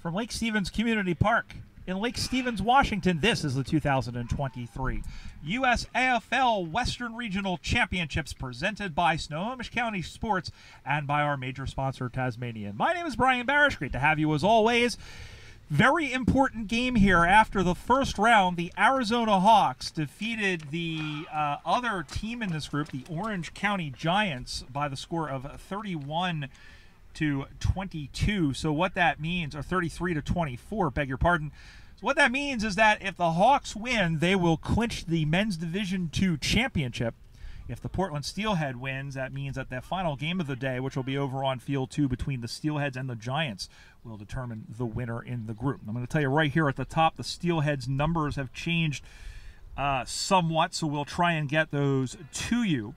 From Lake Stevens Community Park in Lake Stevens, Washington, this is the 2023 USAFL Western Regional Championships presented by Snohomish County Sports and by our major sponsor, Tasmanian. My name is Brian Barish. Great to have you as always. Very important game here. After the first round, the Arizona Hawks defeated the other team in this group, the Orange County Giants, by the score of 31-22. So what that means, or 33-24, beg your pardon. So what that means is that if the Hawks win, they will clinch the Men's Division II championship. If the Portland Steelhead wins, that means that the final game of the day, which will be over on Field 2 between the Steelheads and the Giants, will determine the winner in the group. I'm going to tell you right here at the top, the Steelheads' numbers have changed somewhat, so we'll try and get those to you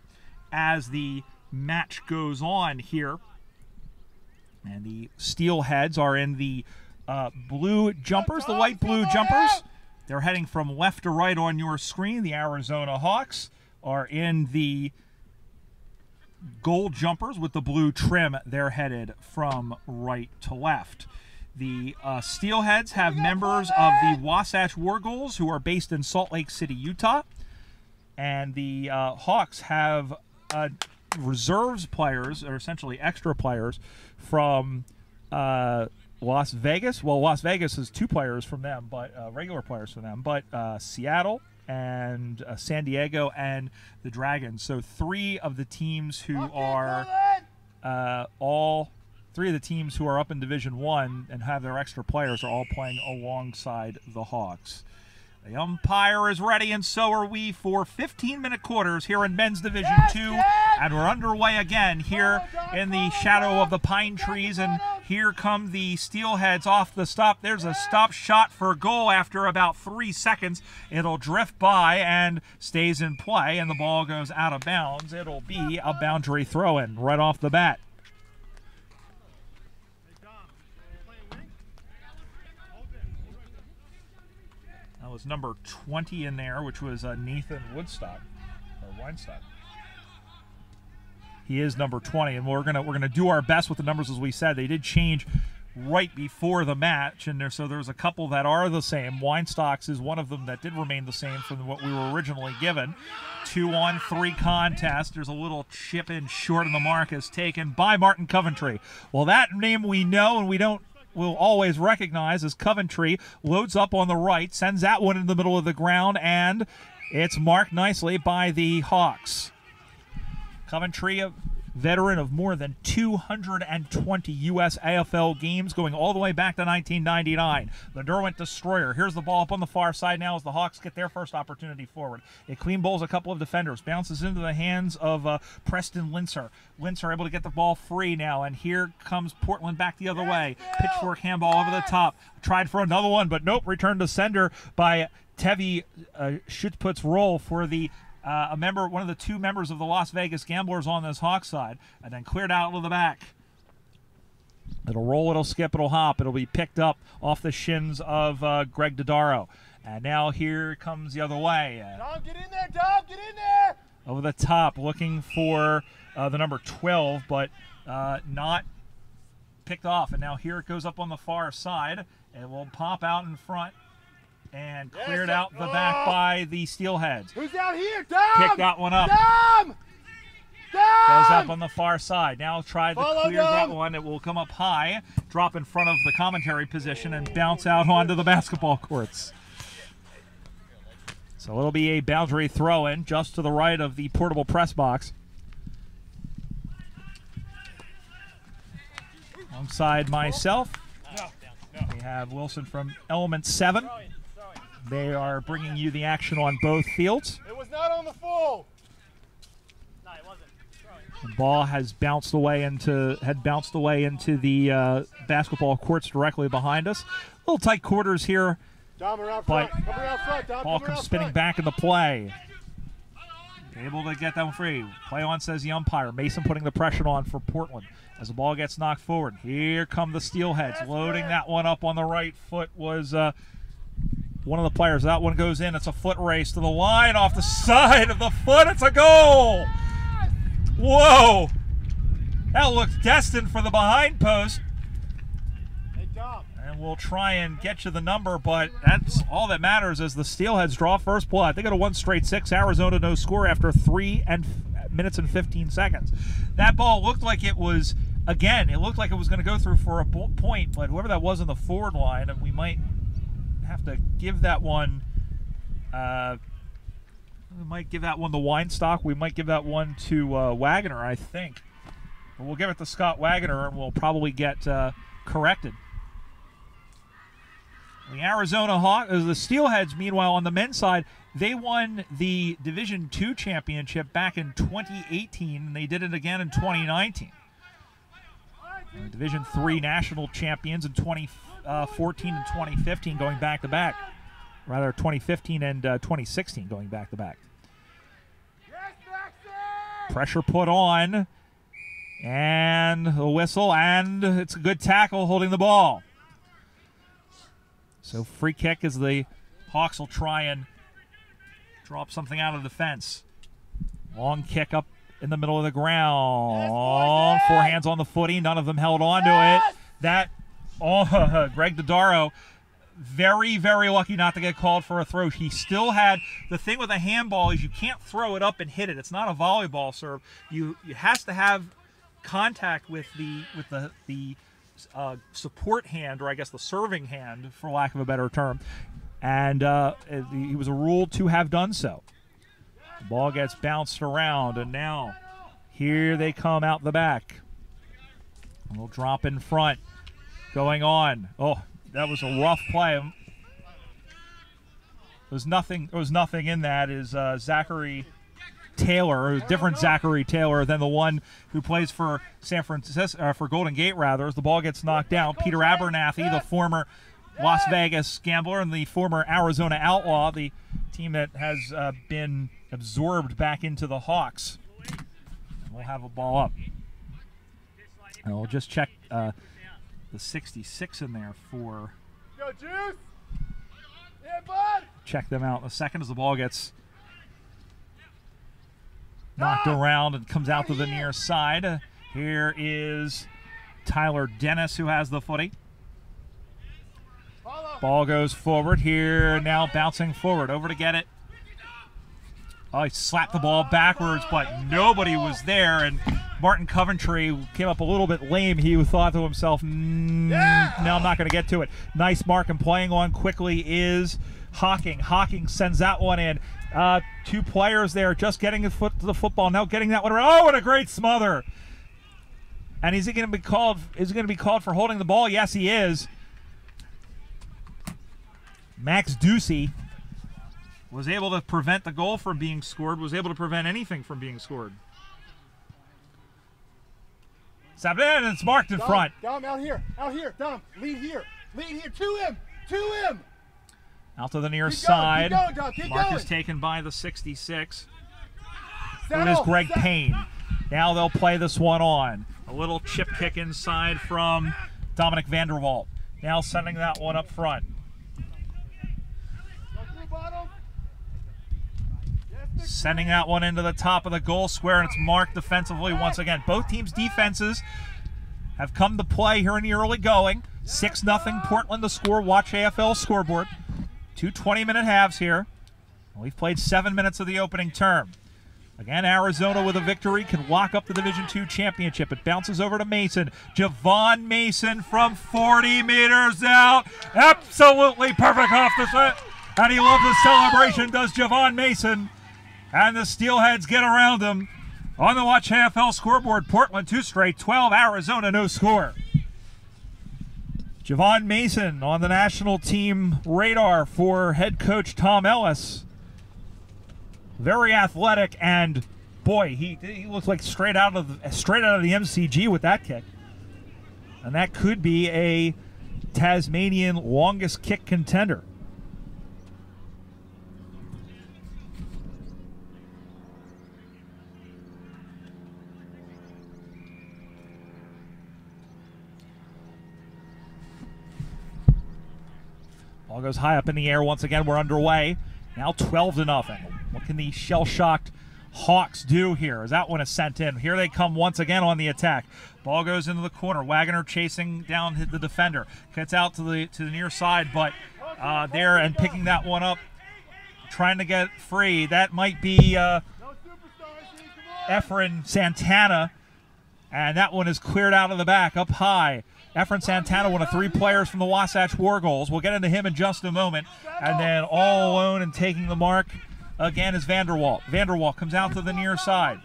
as the match goes on here. And the Steelheads are in the blue jumpers, the light blue jumpers. They're heading from left to right on your screen. The Arizona Hawks are in the gold jumpers with the blue trim. They're headed from right to left. The Steelheads have members of the Wasatch War Ghouls who are based in Salt Lake City, Utah. And the Hawks have reserves players, or essentially extra players, from Las Vegas. Well, Las Vegas is two players from them, but regular players from them. But Seattle and San Diego and the Dragons. So three of the teams who are up in Division I and have their extra players are all playing alongside the Hawks. The umpire is ready, and so are we, for 15-minute quarters here in Men's Division II. And we're underway again here in the shadow of the pine trees. And here come the Steelheads off the stop. There's a stop shot for a goal after about 3 seconds. It'll drift by and stays in play, and the ball goes out of bounds. It'll be a boundary throw-in right off the bat. That was number 20 in there, which was Nathan Woodstock, or Weinstock. He is number 20, and we're gonna do our best with the numbers. As we said, they did change right before the match, and so there's a couple that are the same. Weinstock's is one of them that did remain the same from what we were originally given. 2-on-3 contest. There's a little chip in short, and the mark is taken by Martin Coventry. Well, that name we know, and we'll always recognize as Coventry loads up on the right, sends that one in the middle of the ground, and it's marked nicely by the Hawks. Coventry, a veteran of more than 220 USAFL games, going all the way back to 1999. The Derwent Destroyer. Here's the ball up on the far side now as the Hawks get their first opportunity forward. It clean bowls a couple of defenders, bounces into the hands of Preston Linser. Linser able to get the ball free now, and here comes Portland back the other way. Pitchfork handball over the top. Tried for another one, but nope, returned to sender by Tevi Schutzputz roll for the one of the two members of the Las Vegas Gamblers on this Hawk side, and then cleared out to the back. It'll roll, it'll skip, it'll hop. It'll be picked up off the shins of Greg Dodaro. And now here comes the other way. Dom, get in there, Dom, get in there! Over the top, looking for the number 12, but not picked off. And now here it goes up on the far side. It will pop out in front. And cleared out the back by the Steelheads. Who's out here? Dom! Pick that one up. Dom! Dom! Goes up on the far side. Now try to clear that one. It will come up high, drop in front of the commentary position, and bounce out onto the basketball courts. So it'll be a boundary throw-in just to the right of the portable press box. Alongside myself, we have Wilson from Element 7. They are bringing you the action on both fields. It was not on the full. No, it wasn't. The ball has bounced away into the basketball courts directly behind us. A little tight quarters here, Dom, around but front. Come around front, Dom. ball Come around comes spinning front. back into play. Able to get that one free. Play on, says the umpire. Mason putting the pressure on for Portland as the ball gets knocked forward. Here come the Steelheads. Loading that one up on the right foot was one of the players. That one goes in. It's a foot race to the line off the side of the foot. It's a goal. Whoa. That looks destined for the behind post. Hey, Dom. And we'll try and get you the number, but that's all that matters as the Steelheads draw first blood. They go to 1 straight 6. Arizona no score after 3 minutes and 15 seconds. That ball looked like it was, again, it looked like it was going to go through for a point, but whoever that was on the forward line, and we might have to give that one, we might give that one to Weinstock. We might give that one to Wagner, I think. But we'll give it to Scott Wagner, and we'll probably get corrected. The Arizona the Steelheads, meanwhile, on the men's side, they won the Division II championship back in 2018, and they did it again in 2019. Division III national champions in 2014 and 2015, going back to back. Rather, 2015 and 2016 going back to back. Pressure put on, and the whistle, and it's a good tackle holding the ball. So free kick as the Hawks will try and drop something out of the fence. Long kick up in the middle of the ground. Yes, 4 hands on the footy. None of them held on to it. Greg Dodaro, very, very lucky not to get called for a throw. He still had, the thing with a handball is you can't throw it up and hit it. It's not a volleyball serve. You has to have contact with the support hand, or I guess the serving hand, for lack of a better term. And he was ruled to have done so. The ball gets bounced around, and now here they come out the back. A little drop in front going on. Oh, that was a rough play. There was nothing in that. Is Zachary Taylor, a different Zachary Taylor than the one who plays for San Francisco, for Golden Gate rather, as the ball gets knocked down. Peter Abernathy, the former Las Vegas Gambler and the former Arizona Outlaw, the team that has been absorbed back into the Hawks. And we'll have a ball up. And we'll just check the 66 in there for. Go, Juice! Yeah, bud! Check them out in a second as the ball gets knocked around and comes out to the near side. Here is Tyler Dennis, who has the footy. Ball goes forward here, now bouncing forward, over to get it. Oh, he slapped the ball backwards, but nobody was there, and Martin Coventry came up a little bit lame. He thought to himself, no, I'm not going to get to it. Nice mark, and playing on quickly is Hawking. Hawking sends that one in. 2 players there just getting his foot to the football, now getting that one around. Oh, what a great smother. And is he going to be called? Is he going to be called for holding the ball? Yes, he is. Max Ducey was able to prevent the goal from being scored, was able to prevent anything from being scored. Stop it, and it's marked in front. Dom, out here, Dom, lead here, to him. Out to the near side. Keep going, Dom, keep Mark going. is taken by the 66. Settle, It is Greg Payne. Now they'll play this one on. A little chip kick inside from Dominic Vanderwalt. Now sending that one up front. Sending that one into the top of the goal square, and it's marked defensively once again. Both teams' defenses have come to play here in the early going. 6-0 Portland to score. Watch AFL scoreboard. 2 20-minute halves here. We've played 7 minutes of the opening term. Again, Arizona with a victory can lock up the Division II championship. It bounces over to Mason. Javon Mason from 40 meters out. Absolutely perfect off the set. And he loves the celebration, does Javon Mason. And the Steelheads get around him. On the Watch AFL scoreboard, Portland 2 straight, 12, Arizona no score. Javon Mason on the national team radar for head coach Tom Ellis. Very athletic, and boy, he looks like straight out of the MCG with that kick. And that could be a Tasmanian longest kick contender. Ball goes high up in the air once again. We're underway. Now 12-0. What can the shell-shocked Hawks do here as that one is sent in. Here they come once again on the attack. Ball goes into the corner. Wagner chasing down the defender. Gets out to the near side, but there and picking that one up, trying to get free. That might be Efren Santana, and that one is cleared out of the back, up high. Efren Santana, one of 3 players from the Wasatch War Goals. We'll get into him in just a moment. And then all alone and taking the mark again is Vanderwalt. Vanderwalt comes out to the near side.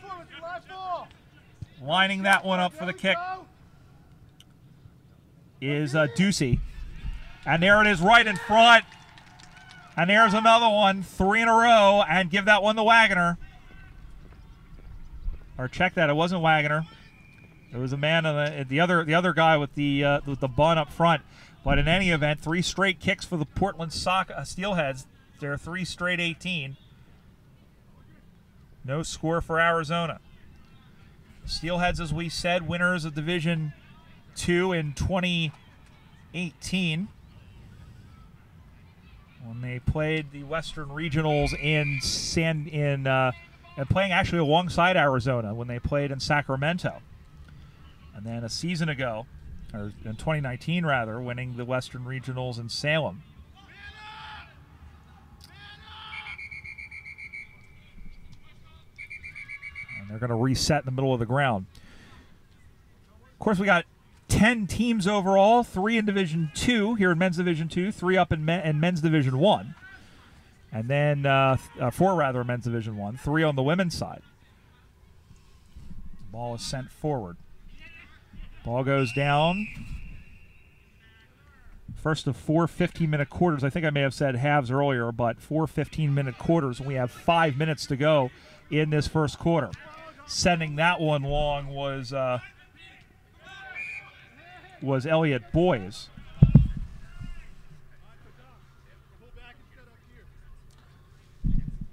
Lining that one up for the kick is Ducey. And there it is right in front. And there's another one, 3 in a row, and give that one to Wagner. Or check that, it wasn't Wagner. There was a man on the other guy with the bun up front. But in any event, 3 straight kicks for the Portland Steelheads. They're 3 straight 18. No score for Arizona. Steelheads, as we said, winners of Division II in 2018. When they played the Western Regionals and playing actually alongside Arizona when they played in Sacramento. And then a season ago, or in 2019 rather, winning the Western Regionals in Salem. And they're going to reset in the middle of the ground. Of course, we got 10 teams overall, 3 in Division II here in Men's Division II, 3 up in Men's Division I. And then 4 rather in Men's Division I, 3 on the women's side. The ball is sent forward. Ball goes down. First of 4 15-minute quarters. I think I may have said halves earlier, but 4 15-minute quarters. We have 5 minutes to go in this first quarter. Sending that one long was Elliot Boys.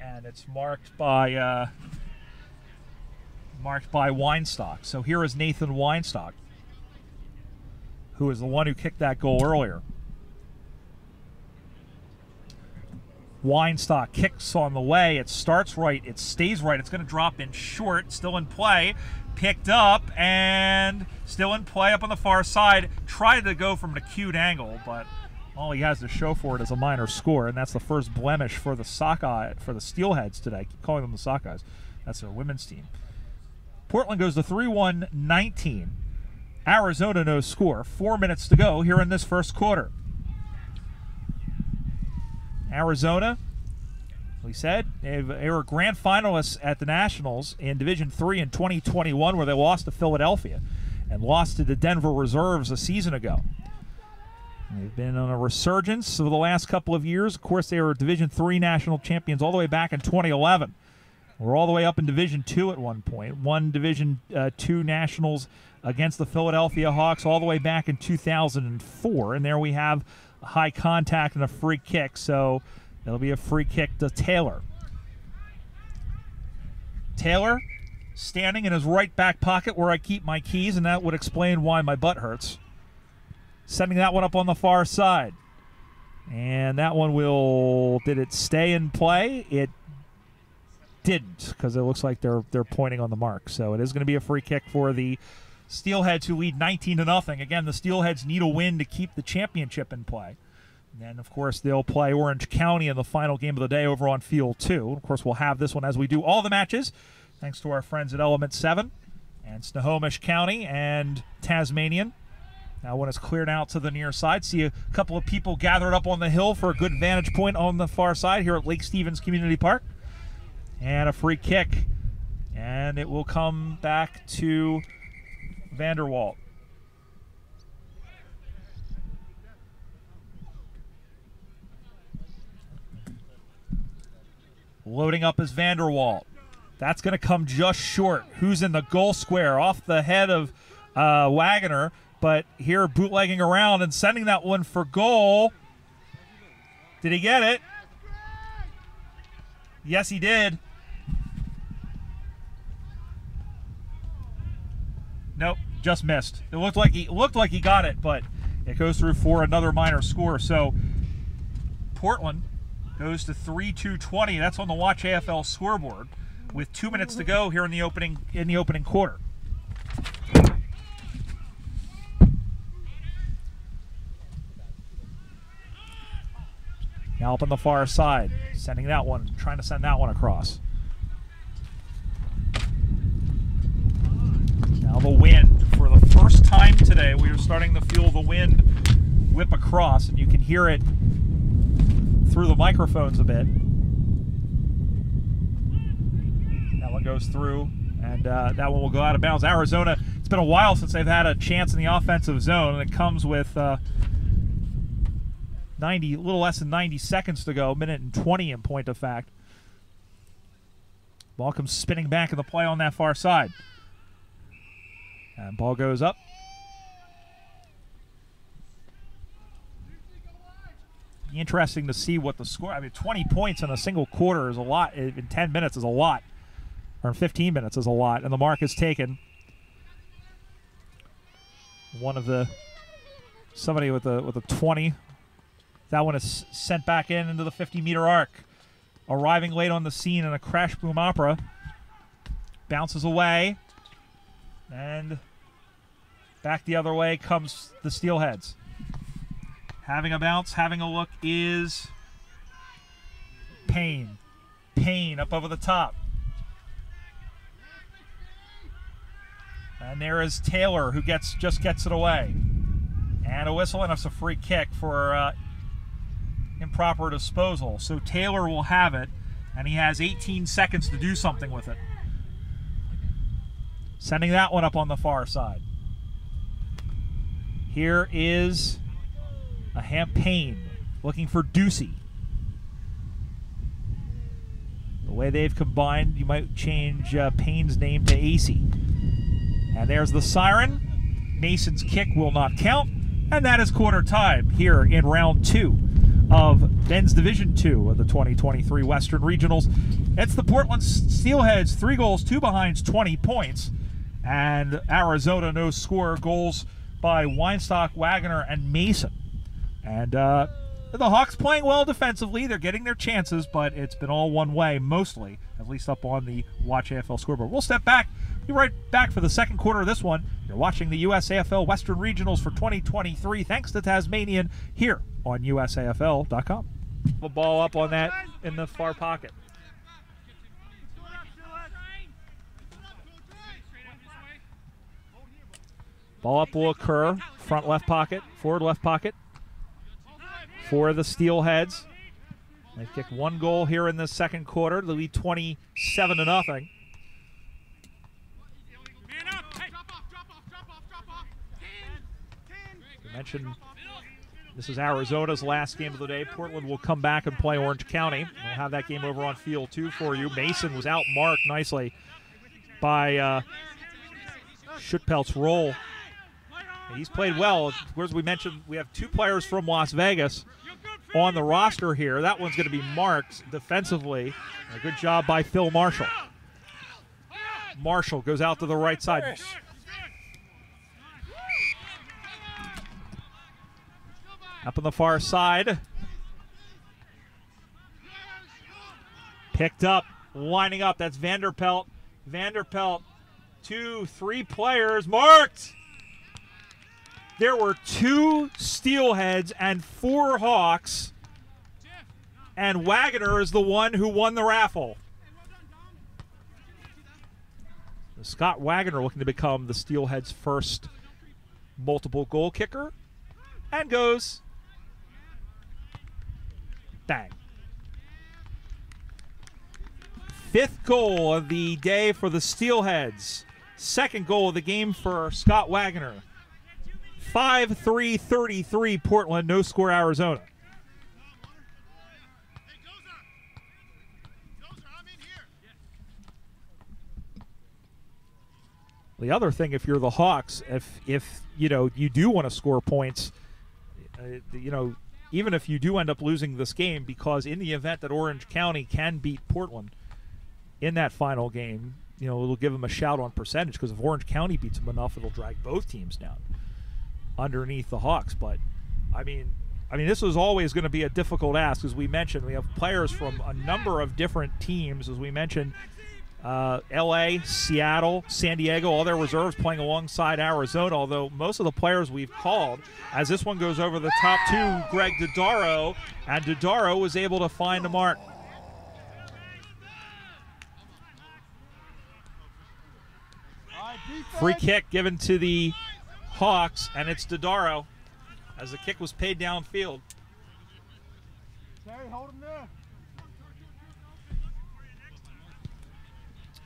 And it's marked by Weinstock. So here is Nathan Weinstock, who is the one who kicked that goal earlier. Weinstock kicks on the way. It starts right. It stays right. It's going to drop in short. Still in play. Picked up and still in play up on the far side. Tried to go from an acute angle, but all he has to show for it is a minor score, and that's the first blemish for the Steelheads today. I keep calling them the Sockeyes. That's their women's team. Portland goes to 3-1-19. Arizona no score. 4 minutes to go here in this first quarter. Arizona, we said, they were grand finalists at the Nationals in Division III in 2021, where they lost to Philadelphia and lost to the Denver Reserves a season ago. They've been on a resurgence over the last couple of years. Of course, they were Division III national champions all the way back in 2011. We're all the way up in Division II at one point. Won Division II nationals against the Philadelphia Hawks all the way back in 2004. And there we have a high contact and a free kick. So it'll be a free kick to Taylor. Taylor standing in his right back pocket where I keep my keys, and that would explain why my butt hurts. Sending that one up on the far side. And that one did it stay in play? It didn't, because it looks like they're pointing on the mark. So it is going to be a free kick for the Steelheads, who lead 19-0. Again, the Steelheads need a win to keep the championship in play. And then, of course, they'll play Orange County in the final game of the day over on Field 2. Of course, we'll have this one as we do all the matches, thanks to our friends at Element 7 and Snohomish County and Tasmanian. Now when it's cleared out to the near side, see a couple of people gathered up on the hill for a good vantage point on the far side here at Lake Stevens Community Park. And a free kick. And it will come back to Vanderwalt. Loading up is Vanderwalt. That's going to come just short. Who's in the goal square? Off the head of Wagner. But here bootlegging around and sending that one for goal. Did he get it? Yes, he did. Nope, just missed. It looked like he got it, but it goes through for another minor score. So Portland goes to 3-2-20. That's on the Watch AFL scoreboard. with 2 minutes to go here in the opening quarter. Now up on the far side, sending that one, trying to send that one across. Now the wind. For the first time today, we are starting to feel the wind whip across, and you can hear it through the microphones a bit. That one goes through, and that one will go out of bounds. Arizona, it's been a while since they've had a chance in the offensive zone, and it comes with a little less than 90 seconds to go, minute and 20 in point of fact. Ball comes spinning back in the play on that far side. And ball goes up. Interesting to see what the score. I mean, 20 points in a single quarter is a lot. In 10 minutes is a lot, or in 15 minutes is a lot. And the mark is taken. Somebody with a 20. That one is sent back into the 50-meter arc. Arriving late on the scene in a crash boom opera. Bounces away. And back the other way comes the Steelheads. Having a bounce, having a look is Payne. Payne up over the top. And there is Taylor, who just gets it away. And a whistle, and it's a free kick for improper disposal. So Taylor will have it, and he has 18 seconds to do something with it. Sending that one up on the far side. Here is a Payne looking for Ducey. The way they've combined, you might change Payne's name to AC. And there's the siren. Mason's kick will not count. And that is quarter time here in round 2 of men's Division 2 of the 2023 Western Regionals. It's the Portland Steelheads, 3 goals, 2 behinds, 20 points. And Arizona, no score, goals by Weinstock, Wagner, and Mason. And the Hawks playing well defensively. They're getting their chances, but it's been all one way, mostly, at least up on the Watch AFL scoreboard. We'll step back. Be right back for the second quarter of this one. You're watching the USAFL Western Regionals for 2023, thanks to Tasmanian, here on USAFL.com. The ball up on that in the far pocket. Ball up will occur. Front left pocket, forward left pocket for the Steelheads. They've kicked 1 goal here in the second quarter. They lead 27-0. I mentioned this is Arizona's last game of the day. Portland will come back and play Orange County. We'll have that game over on field 2 for you. Mason was outmarked nicely by Schuttpelt's roll. He's played well. As we mentioned, we have 2 players from Las Vegas on the roster here. That one's going to be marked defensively. A good job by Phil Marshall. Marshall goes out to the right side. Up on the far side. Picked up, lining up. That's Vanderpelt. Vanderpelt, 2, 3 players marked. There were 2 Steelheads and 4 Hawks, and Wagner is the one who won the raffle. Scott Wagner looking to become the Steelheads' first multiple goal kicker, and goes bang. 5th goal of the day for the Steelheads. 2nd goal of the game for Scott Wagner. 5-3-33 Portland, no score Arizona. The other thing, if you're the Hawks, if you know you do want to score points, even if you do end up losing this game, because in the event that Orange County can beat Portland in that final game, it'll give them a shout on percentage, because if Orange County beats them enough, it'll drag both teams down underneath the Hawks. But I mean this was always going to be a difficult ask. As we mentioned, we have players from a number of different teams. As we mentioned, LA, Seattle, San Diego, all their reserves playing alongside Arizona, although most of the players we've called. As this one goes over the top to Greg Dodaro, and Dodaro was able to find the mark. Free kick given to the Hawks, and it's Dodaro as the kick was paid downfield. Terry, hold him there.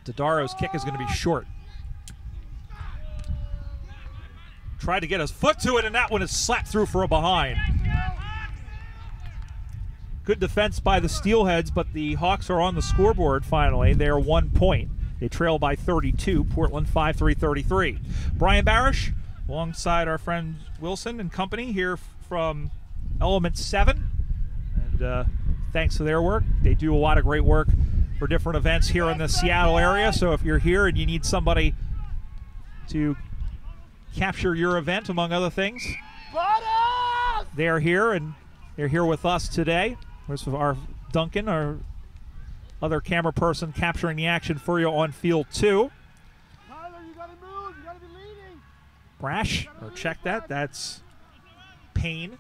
Dodaro's kick is going to be short. Tried to get his foot to it, and that one is slapped through for a behind. Good defense by the Steelheads, but the Hawks are on the scoreboard finally. They are 1 point. They trail by 32. Portland 5-3-33. Brian Barish, alongside our friend Wilson and company here from Element 7. And thanks to their work, they do a lot of great work for different events here in the Seattle area. So if you're here and you need somebody to capture your event, among other things, they're here, and they're here with us today. There's our Duncan, our other camera person, capturing the action for you on field 2. Tyler, you gotta move. You gotta be leading. Brash, or check that. That's Payne.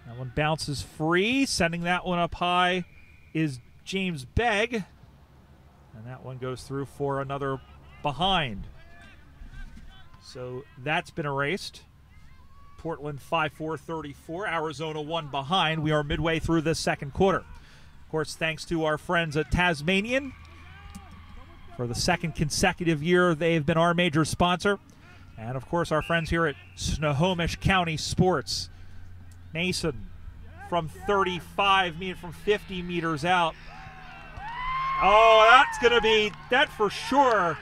That one bounces free. Sending that one up high is James Begg. And that one goes through for another behind. So that's been erased. Portland 5-4-34. Arizona 1 behind. We are midway through this second quarter. Of course, thanks to our friends at Tasmanian. For the second consecutive year, they've been our major sponsor. And, of course, our friends here at Snohomish County Sports. Mason from 35 meters, from 50 meters out. Oh, that's going to be, that for sure.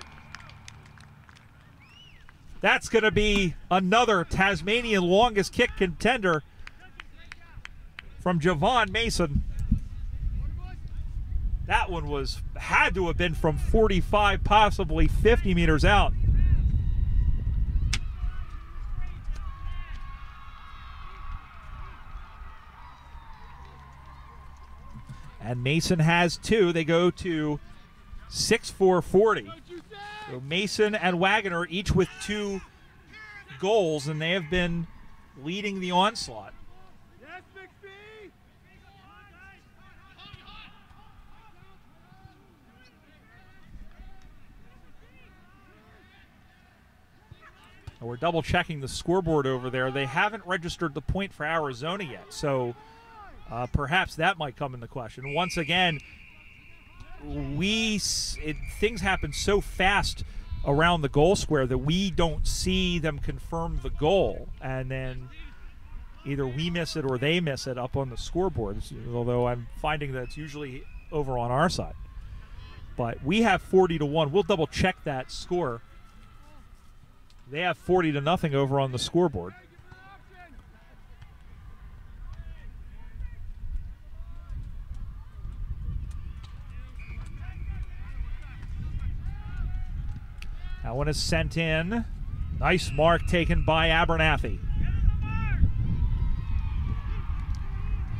That's going to be another Tasmanian longest kick contender from Javon Mason. That one had to have been from 45, possibly 50 meters out. And Mason has 2. They go to 6-4-40. So Mason and Wagner each with 2 goals, and they have been leading the onslaught. Yes, McPhee. We're double checking the scoreboard over there. They haven't registered the point for Arizona yet, so perhaps that might come into question. Once again, things happen so fast around the goal square that we don't see them confirm the goal, and then either we miss it or they miss it up on the scoreboard, although I'm finding that it's usually over on our side. But we have 40-1. We'll double check that score. They have 40-0 over on the scoreboard. That one is sent in. Nice mark taken by Abernathy.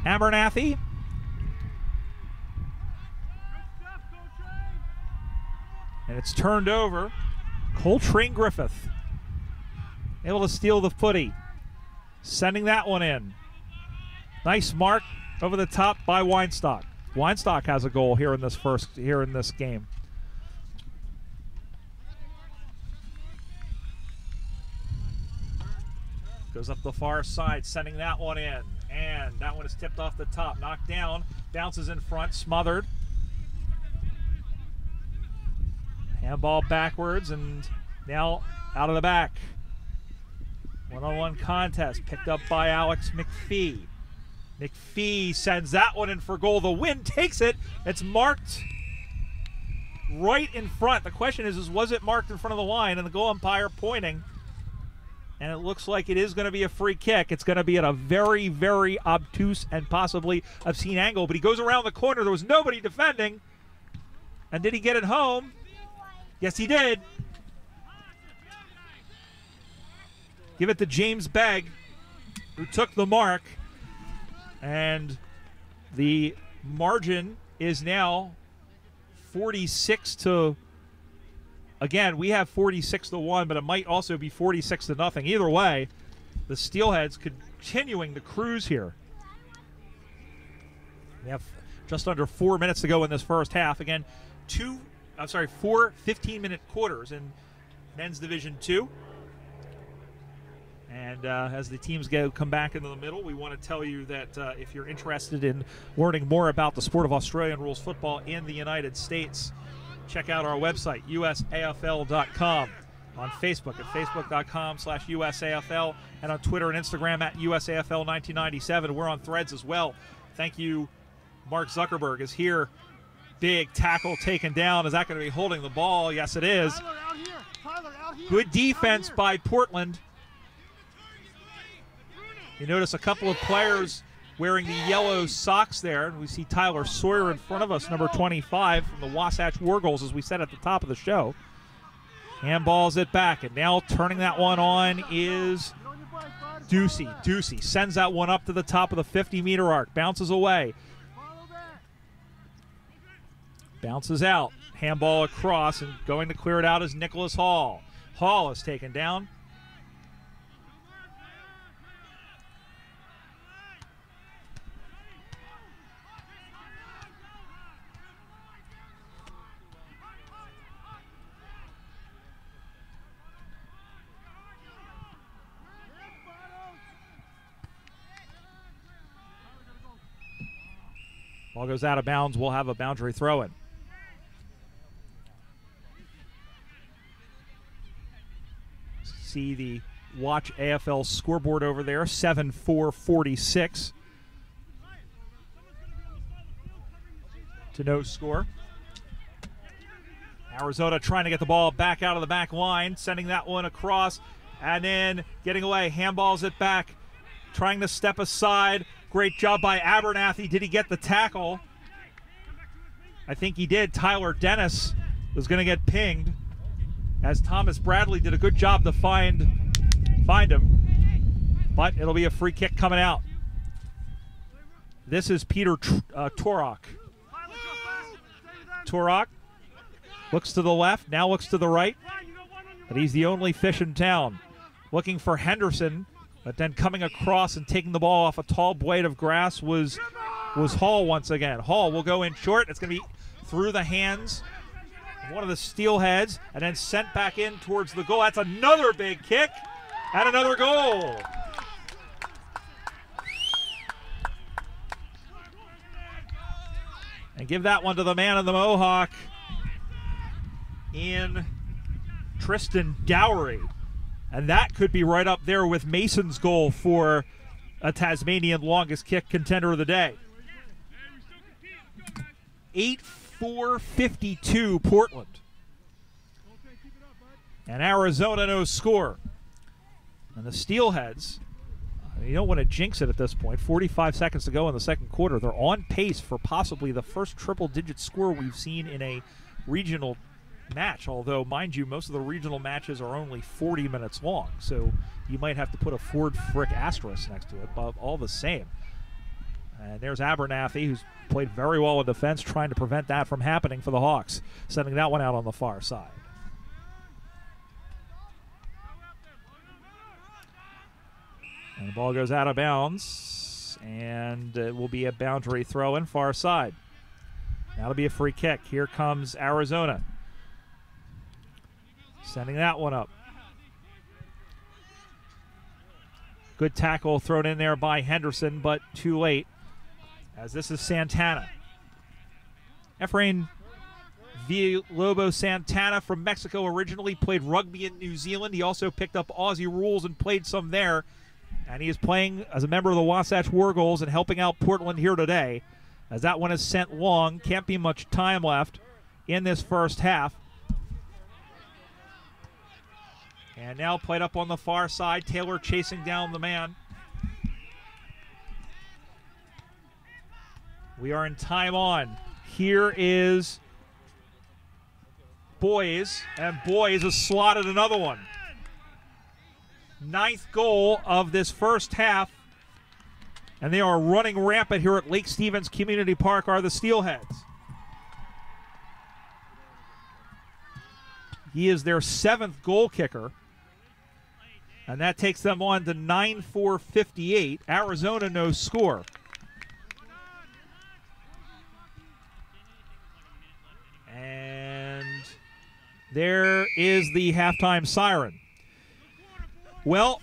Abernathy. And it's turned over. Coltrane Griffith able to steal the footy. Sending that one in. Nice mark over the top by Weinstock. Weinstock has a goal here in this game. Goes up the far side, sending that one in. And that one is tipped off the top. Knocked down. Bounces in front. Smothered. Handball backwards, and now out of the back. One-on-one contest picked up by Alex McPhee. McPhee sends that one in for goal. The wind takes it. It's marked right in front. The question is was it marked in front of the line? And the goal umpire pointing. And it looks like it is going to be a free kick. It's going to be at a very, very obtuse and possibly obscene angle. But he goes around the corner. There was nobody defending. And did he get it home? Yes, he did. Give it to James Begg, who took the mark. And the margin is now 46 to, again, we have 46 to 1, but it might also be 46 to nothing. Either way, the Steelheads continuing to cruise here. We have just under 4 minutes to go in this first half. Again, 4 15-minute quarters in men's Division II. And as the teams come back into the middle, we want to tell you that if you're interested in learning more about the sport of Australian rules football in the United States, check out our website, USAFL.com, on Facebook at facebook.com/USAFL, and on Twitter and Instagram at USAFL1997. We're on Threads as well. Thank you. Mark Zuckerberg is here. Big tackle taken down. Is that going to be holding the ball? Yes, it is. Tyler, out here. Tyler, out here. Good defense Out here. by Portland. You notice a couple of players wearing the yellow socks there. And we see Tyler Sawyer in front of us, number 25 from the Wasatch Wargulls, as we said at the top of the show. Handballs it back, and now turning that one on is Ducey. Ducey sends that one up to the top of the 50-meter arc, bounces away. Bounces out, handball across, and going to clear it out is Nicholas Hall. Hall is taken down. Ball goes out of bounds. We'll have a boundary throw-in. See the Watch AFL scoreboard over there, 7-4-46 to no score. Arizona trying to get the ball back out of the back line, sending that one across, and then getting away. Handballs it back, trying to step aside. Great job by Abernathy. Did he get the tackle? I think he did. Tyler Dennis was going to get pinged, as Thomas Bradley did a good job to find him. But it'll be a free kick coming out. This is Peter Torok. Torok looks to the left, now looks to the right, but he's the only fish in town. Looking for Henderson, but then coming across and taking the ball off a tall blade of grass was Hall once again. Hall will go in short. It's going to be through the hands of one of the Steelheads and then sent back in towards the goal. That's another big kick and another goal. And give that one to the man in the Mohawk in Tristan Dowry. And that could be right up there with Mason's goal for a Tasmanian longest kick contender of the day. 8-4-52 Portland. And Arizona no score. And the Steelheads, you don't want to jinx it at this point. 45 seconds to go in the second quarter. They're on pace for possibly the first triple-digit score we've seen in a regional match, although, mind you, most of the regional matches are only 40 minutes long, so you might have to put a Ford Frick asterisk next to it, but all the same. And there's Abernathy, who's played very well in defense, trying to prevent that from happening for the Hawks, sending that one out on the far side. And the ball goes out of bounds, and it will be a boundary throw in far side. That'll be a free kick. Here comes Arizona, sending that one up. Good tackle thrown in there by Henderson, but too late, as this is Santana. Efrain Villalobos Santana from Mexico originally, played rugby in New Zealand. He also picked up Aussie rules and played some there. And he is playing as a member of the Wasatch Wargulls and helping out Portland here today, as that one is sent long. Can't be much time left in this first half. And now played up on the far side. Taylor chasing down the man. We are in time on. Here is Boys, and Boys has slotted another one. 9th goal of this first half, and they are running rampant here at Lake Stevens Community Park, are the Steelheads. He is their 7th goal kicker. And that takes them on to 9-4-58. Arizona no score. And there is the halftime siren. Well,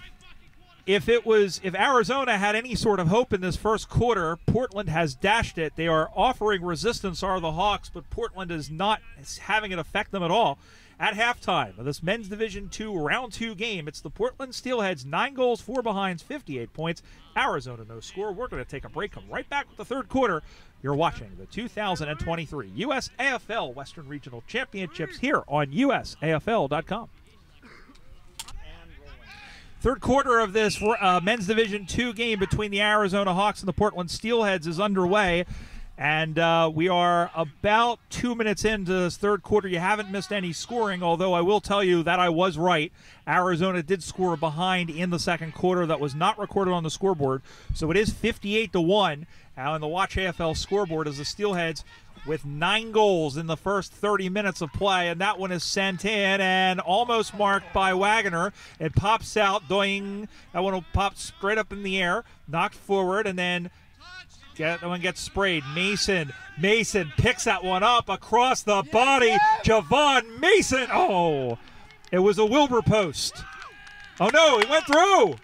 if Arizona had any sort of hope in this first quarter, Portland has dashed it. They are offering resistance, are the Hawks, but Portland is not having it affect them at all. At halftime of this men's Division II Round 2 game, it's the Portland Steelheads, 9 goals, 4 behinds, 58 points. Arizona no score. We're going to take a break. Come right back with the third quarter. You're watching the 2023 USAFL Western Regional Championships here on USAFL.com. Third quarter of this men's Division II game between the Arizona Hawks and the Portland Steelheads is underway. And we are about 2 minutes into this third quarter. You haven't missed any scoring, although I will tell you that I was right. Arizona did score a behind in the second quarter that was not recorded on the scoreboard. So it is 58-1 on the Watch AFL scoreboard as the Steelheads with 9 goals in the first 30 minutes of play. And that one is sent in and almost marked by Wagner. It pops out, doing. That one will pop straight up in the air, knocked forward, and then that one gets sprayed. Mason picks that one up across the body. Javon Mason. Oh, it was a Wilbur post. Oh, no, it went through.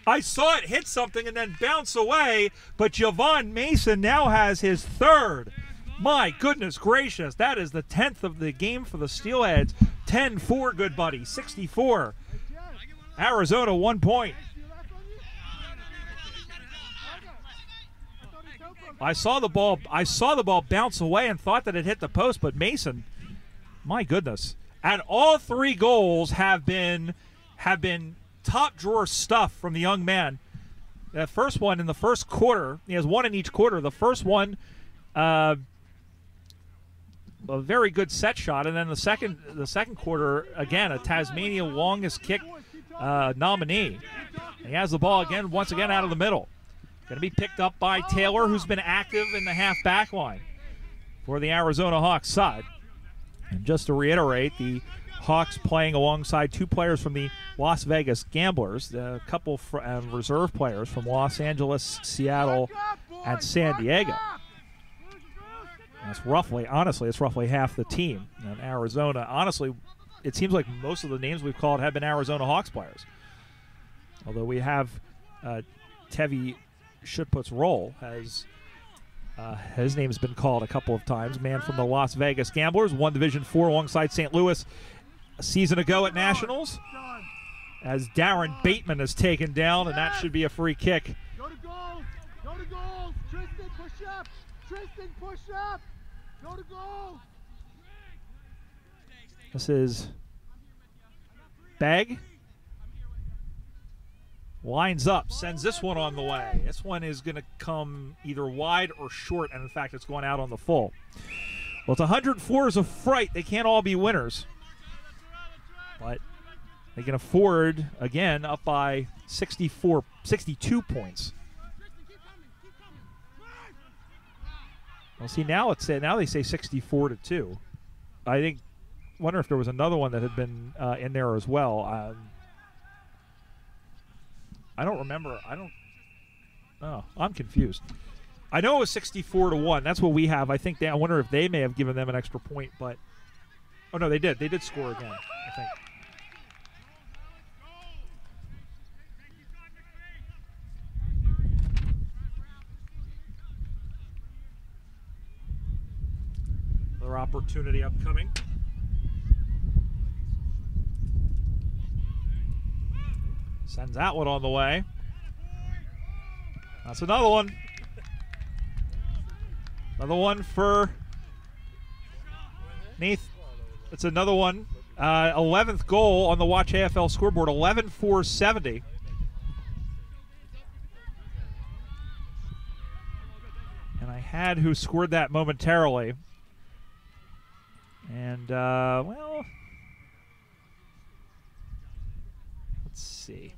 I saw it hit something and then bounce away, but Javon Mason now has his 3rd. My goodness gracious. That is the 10th of the game for the Steelheads. 10-4, good buddy. 64. Arizona 1 point. I saw the ball bounce away and thought that it hit the post, but Mason, my goodness. And all 3 goals have been top drawer stuff from the young man. That first one in the first quarter, he has 1 in each quarter. The first one, a very good set shot, and then the second quarter, again, a Tasmania longest kick nominee. And he has the ball once again out of the middle. Going to be picked up by Taylor, who's been active in the half-back line for the Arizona Hawks side. And just to reiterate, the Hawks playing alongside 2 players from the Las Vegas Gamblers, a couple reserve players from Los Angeles, Seattle, and San Diego. That's roughly half the team. And Arizona, honestly, it seems like most of the names we've called have been Arizona Hawks players. Although we have Tevi Shutput's role his name's been called a couple of times. Man from the Las Vegas Gamblers, won Division IV alongside St. Louis a season ago at Nationals. As Darren Bateman is taken down, and that should be a free kick. Go to goals. Go to goals. Tristan, push up. Tristan, push up. Go to goals. This is Begg. Lines up, sends this one on the way. This one is going to come either wide or short, and in fact, it's going out on the full. Well, it's 104 is a fright. They can't all be winners. But they can afford, again, up by 62 points. Well, see, now they say 64-2. Wonder if there was another one that had been in there as well. I don't remember. I'm confused. I know it was 64-1. That's what we have. I wonder if they may have given them an extra point, but oh no, they did. They did score again, I think. Another opportunity upcoming. Sends that one on the way. That's another one. Another one for Nath. It's another one. 11th goal on the Watch AFL scoreboard, 11-4-70. And I had who scored that momentarily. And, well, let's see.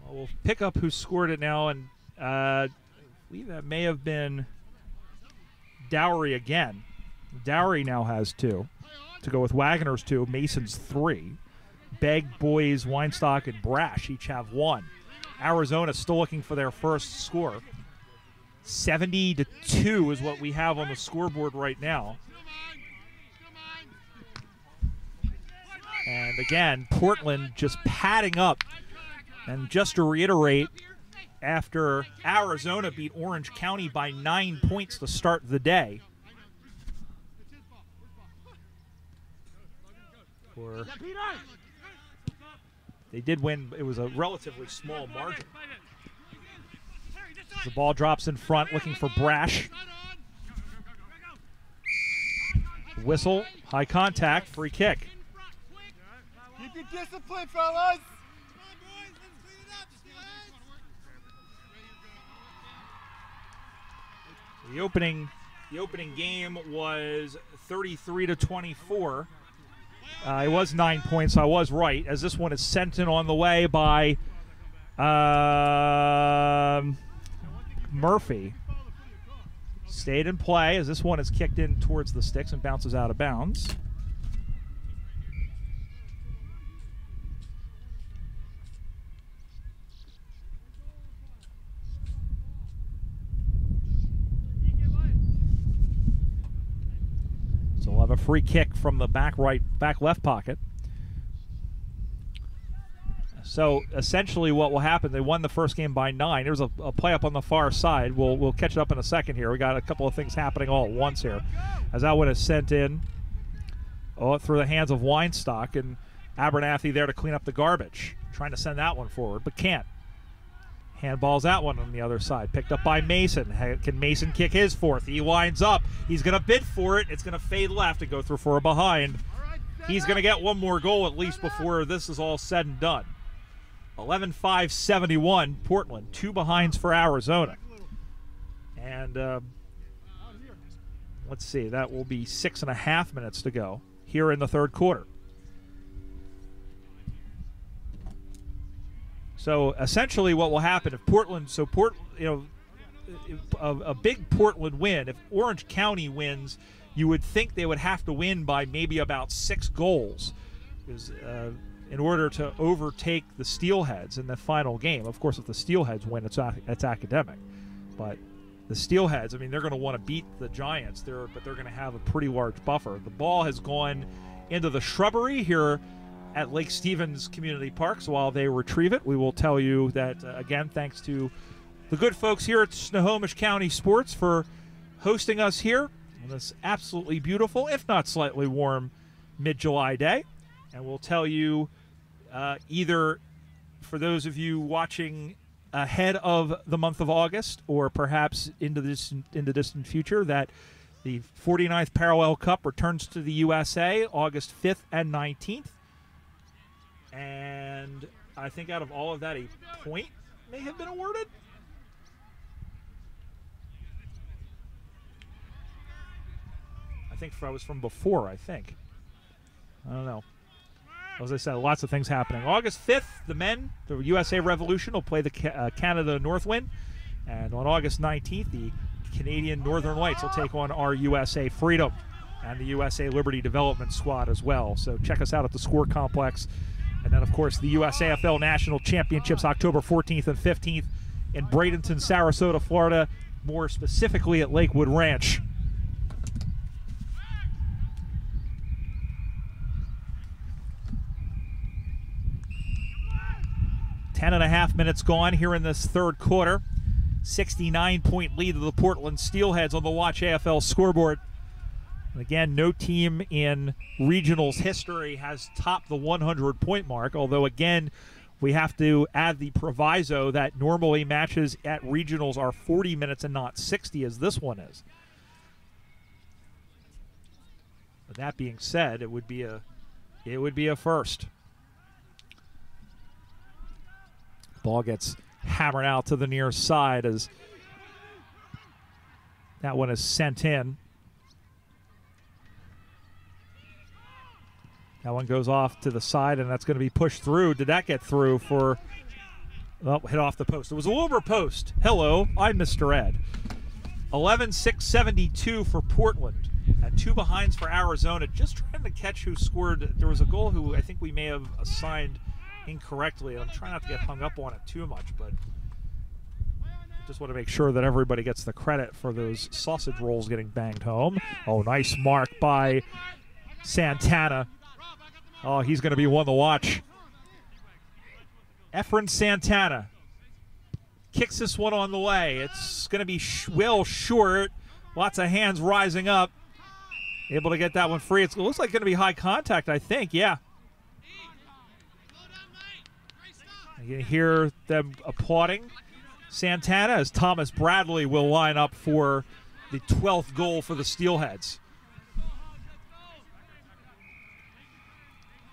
Well, We'll pick up who scored it now, and I believe that may have been Dowry again. Dowry now has 2. To go with Wagner's 2, Mason's 3. Begg, Boys, Weinstock, and Brash each have 1. Arizona still looking for their first score. 70-2 is what we have on the scoreboard right now. And again, Portland just padding up. And just to reiterate, after Arizona beat Orange County by 9 points to start the day, they did win. It was a relatively small margin. The ball drops in front, looking for Brash. Whistle, high contact, free kick. Keep your discipline, fellas. The opening game was 33-24. It was 9 points. I was right, as this one is sent in on the way by Murphy. Stayed in play as this one is kicked in towards the sticks and bounces out of bounds. So we'll have a free kick from the back left pocket. So essentially what will happen, they won the first game by 9. There's a play up on the far side. We'll catch it up in a second here. We got a couple of things happening all at once here. As that one is sent in through the hands of Weinstock, and Abernathy there to clean up the garbage. Trying to send that one forward, but can't. Handballs that one on the other side. Picked up by Mason. Can Mason kick his fourth? He winds up. He's going to bid for it. It's going to fade left and go through for a behind. He's going to get one more goal at least before this is all said and done. 11-5-71, Portland. 2 behinds for Arizona. And let's see, that will be 6.5 minutes to go here in the third quarter. So essentially what will happen if Portland, a big Portland win, if Orange County wins, you would think they would have to win by maybe about 6 goals in order to overtake the Steelheads in the final game. Of course, if the Steelheads win, it's academic. But the Steelheads, I mean, they're going to want to beat the Giants, but they're going to have a pretty large buffer. The ball has gone into the shrubbery here at Lake Stevens Community Park. So while they retrieve it, we will tell you that, again, thanks to the good folks here at Snohomish County Sports for hosting us here on this absolutely beautiful, if not slightly warm, mid-July day. And we'll tell you either for those of you watching ahead of the month of August or perhaps in the distant future that the 49th Parallel Cup returns to the USA August 5th and 19th. And I think out of all of that, a point may have been awarded. I think I was from before, I think. I don't know. As I said, lots of things happening. August 5th, the men, the USA Revolution, will play the Canada Northwind. And on August 19th, the Canadian Northern Lights will take on our USA Freedom and the USA Liberty Development Squad as well. So check us out at the Score Complex. And then, of course, the USAFL National Championships, October 14th and 15th in Bradenton, Sarasota, Florida, more specifically at Lakewood Ranch. Ten and a half minutes gone here in this third quarter. 69-point lead of the Portland Steelheads on the Watch AFL scoreboard. And again, no team in regionals history has topped the 100-point mark, although, again, we have to add the proviso that normally matches at regionals are 40 minutes and not 60, as this one is. But that being said, it would be a first. Ball gets hammered out to the near side as that one is sent in. That one goes off to the side, and that's going to be pushed through. Did that get through for Oh, hit off the post. It was a Wilbur post. Hello, I'm Mr. Ed. 11-6-72 for Portland. And 2 behinds for Arizona. Just trying to catch who scored. There was a goal who I think we may have assigned incorrectly. I'm trying not to get hung up on it too much, but just want to make sure that everybody gets the credit for those sausage rolls getting banged home. Oh, nice mark by Santana. Oh, he's going to be one to watch. Efren Santana kicks this one on the way. It's going to be well short. Lots of hands rising up. Able to get that one free. It looks like going to be high contact, I think. Yeah. You can hear them applauding Santana as Thomas Bradley will line up for the 12th goal for the Steelheads.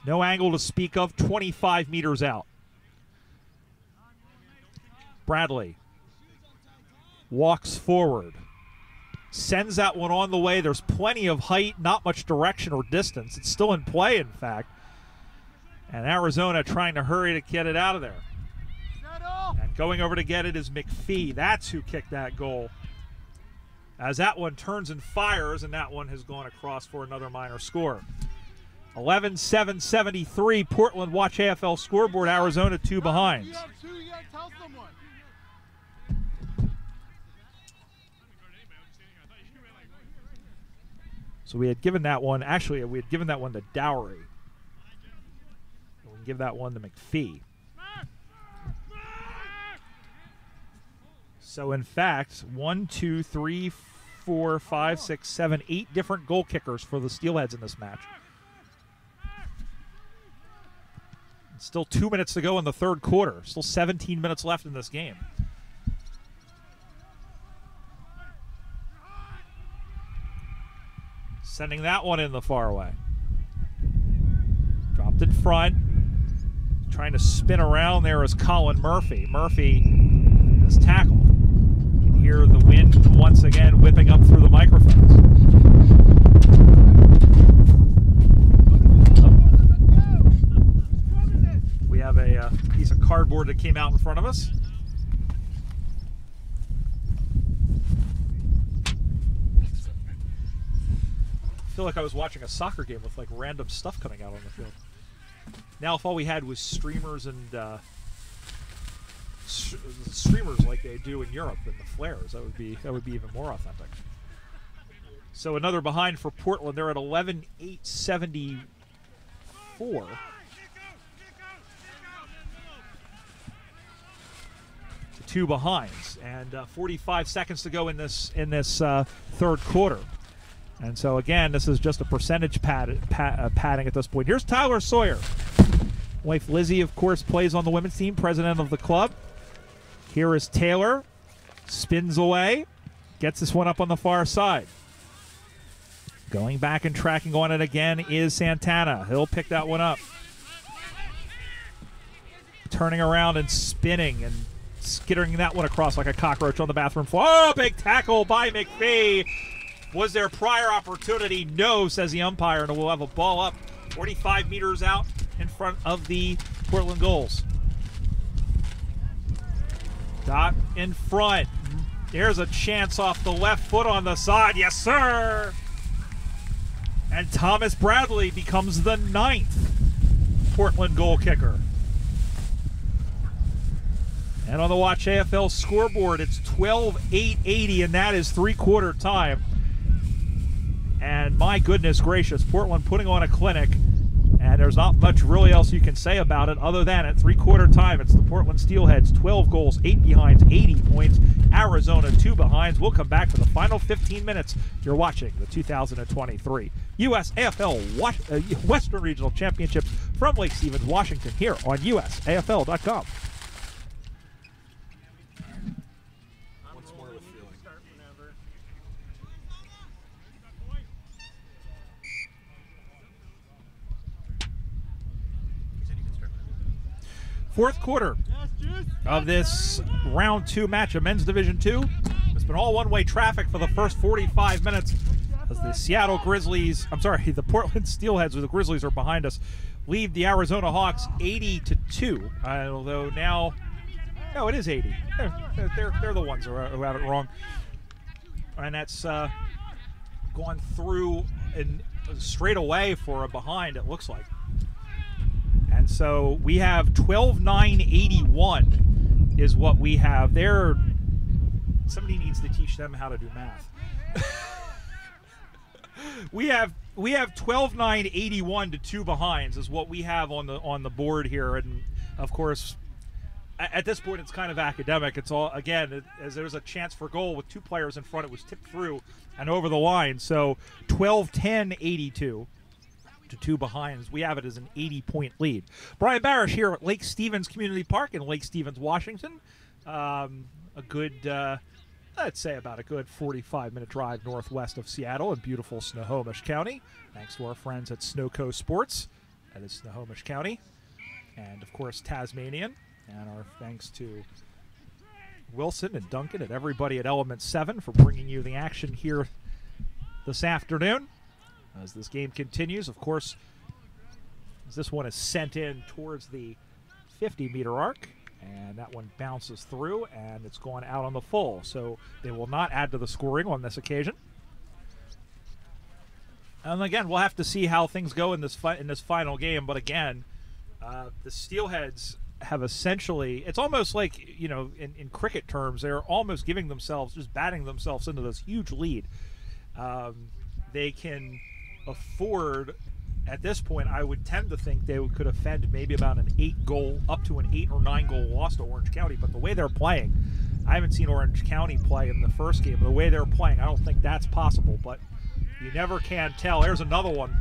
No angle to speak of, 25 meters out. Bradley walks forward. Sends that one on the way. There's plenty of height, not much direction or distance. It's still in play, in fact. And Arizona trying to hurry to get it out of there. And going over to get it is McPhee. That's who kicked that goal. As that one turns and fires, and that one has gone across for another minor score. 11-7-73. Portland watch AFL scoreboard. Arizona 2 behind. You have 2, you gotta tell someone. So we had given that one, actually, we had given that one to Dowry. We can give that one to McPhee. So, in fact, 1, 2, 3, 4, 5, 6, 7, 8 different goal kickers for the Steelheads in this match. Still 2 minutes to go in the third quarter. Still 17 minutes left in this game. Sending that one in the far away. Dropped in front. Trying to spin around there is Colin Murphy. Murphy is tackled. You can hear the wind once again whipping up through the microphones. We have a piece of cardboard that came out in front of us. I feel like I was watching a soccer game with like random stuff coming out on the field. Now, if all we had was streamers and streamers like they do in Europe and the flares, that would be even more authentic. So another behind for Portland. They're at 11-8-74. 2 behinds, and 45 seconds to go in this third quarter. And so, again, this is just a percentage padding at this point. Here's Tyler Sawyer. Wife Lizzie, of course, plays on the women's team, president of the club. Here is Taylor. Spins away. Gets this one up on the far side. Going back and tracking on it again is Santana. He'll pick that one up. Turning around and spinning and skittering that one across like a cockroach on the bathroom floor. Oh, big tackle by McPhee. Was there prior opportunity? No, says the umpire, and we'll have a ball up 45 meters out in front of the Portland goals. Dot in front. There's a chance off the left foot on the side. Yes, sir. And Thomas Bradley becomes the 9th Portland goal kicker. And on the Watch AFL scoreboard, it's 12-8-80, and that is three-quarter time. And my goodness gracious, Portland putting on a clinic, and there's not much really else you can say about it other than at three-quarter time, it's the Portland Steelheads, 12 goals, 8 behinds, 80 points. Arizona, 2 behinds. We'll come back for the final 15 minutes. You're watching the 2023 USAFL Western Regional Championships from Lake Stevens, Washington, here on USAFL.com. Fourth quarter of this round 2 match of Men's Division 2. It's been all one-way traffic for the first 45 minutes as the the Portland Steelheads, or the Grizzlies, are behind us, lead the Arizona Hawks 80-2. Although now No, it is 80. They're the ones who have it wrong. And that's gone through and straight away for a behind, it looks like. And so we have 12-9-81 is what we have there. Somebody needs to teach them how to do math. we have 12-9-81 to 2 behinds is what we have on the board here. And of course, at this point, it's kind of academic. It's all, again, as there's a chance for goal with 2 players in front, it was tipped through and over the line. So 12-10-82 to 2 behinds. We have it as an 80-point lead. Brian Barish here at Lake Stevens Community Park in Lake Stevens, Washington. A good, I'd say about a good 45-minute drive northwest of Seattle in beautiful Snohomish County. Thanks to our friends at Snowco Sports. That is Snohomish County. And, of course, Tasmanian. And our thanks to Wilson and Duncan and everybody at Element 7 for bringing you the action here this afternoon. As this game continues, of course, as this one is sent in towards the 50-meter arc, and that one bounces through, and it's gone out on the full. So they will not add to the scoring on this occasion. And again, we'll have to see how things go in this final game. But again, the Steelheads have essentially, it's almost like, you know, in cricket terms, they're almost giving themselves, just batting themselves into this huge lead. They can afford, at this point, I would tend to think they could offend maybe about an 8-goal, up to an 8 or 9-goal loss to Orange County. But the way they're playing, I haven't seen Orange County play in the first game. The way they're playing, I don't think that's possible. But you never can tell. There's another one.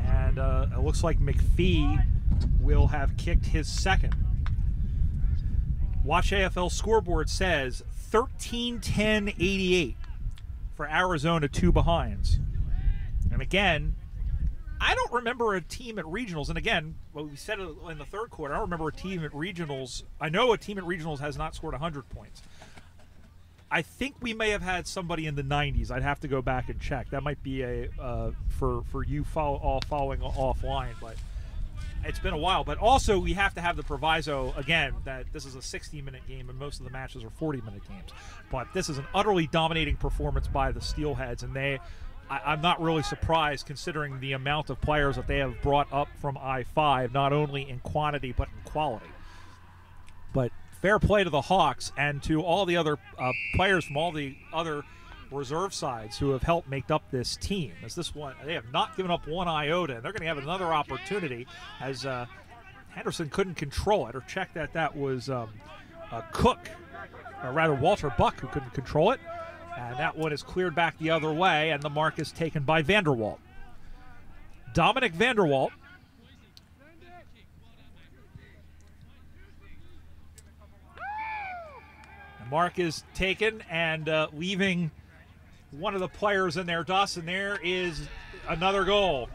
And it looks like McPhee will have kicked his second. Watch AFL scoreboard says 13-10-88 for Arizona, 2 behinds. And again, I don't remember a team at regionals, and again, what we said in the third quarter, I don't remember a team at regionals. I know a team at regionals has not scored 100 points. I think we may have had somebody in the 90s. I'd have to go back and check. That might be a for you all following offline, but it's been a while. But also, we have to have the proviso, again, that this is a 60-minute game and most of the matches are 40-minute games. But this is an utterly dominating performance by the Steelheads, and I'm not really surprised considering the amount of players that they have brought up from I-5, not only in quantity but in quality. But fair play to the Hawks and to all the other players from all the other reserve sides who have helped make up this team. As this one, they have not given up one iota, and they're going to have another opportunity as Henderson couldn't control it or check that was Cook, or rather Walter Buck, who couldn't control it. And that one is cleared back the other way, and the mark is taken by Vanderwalt. Dominic Vanderwalt. The mark is taken and leaving one of the players in their dust, and there is another goal.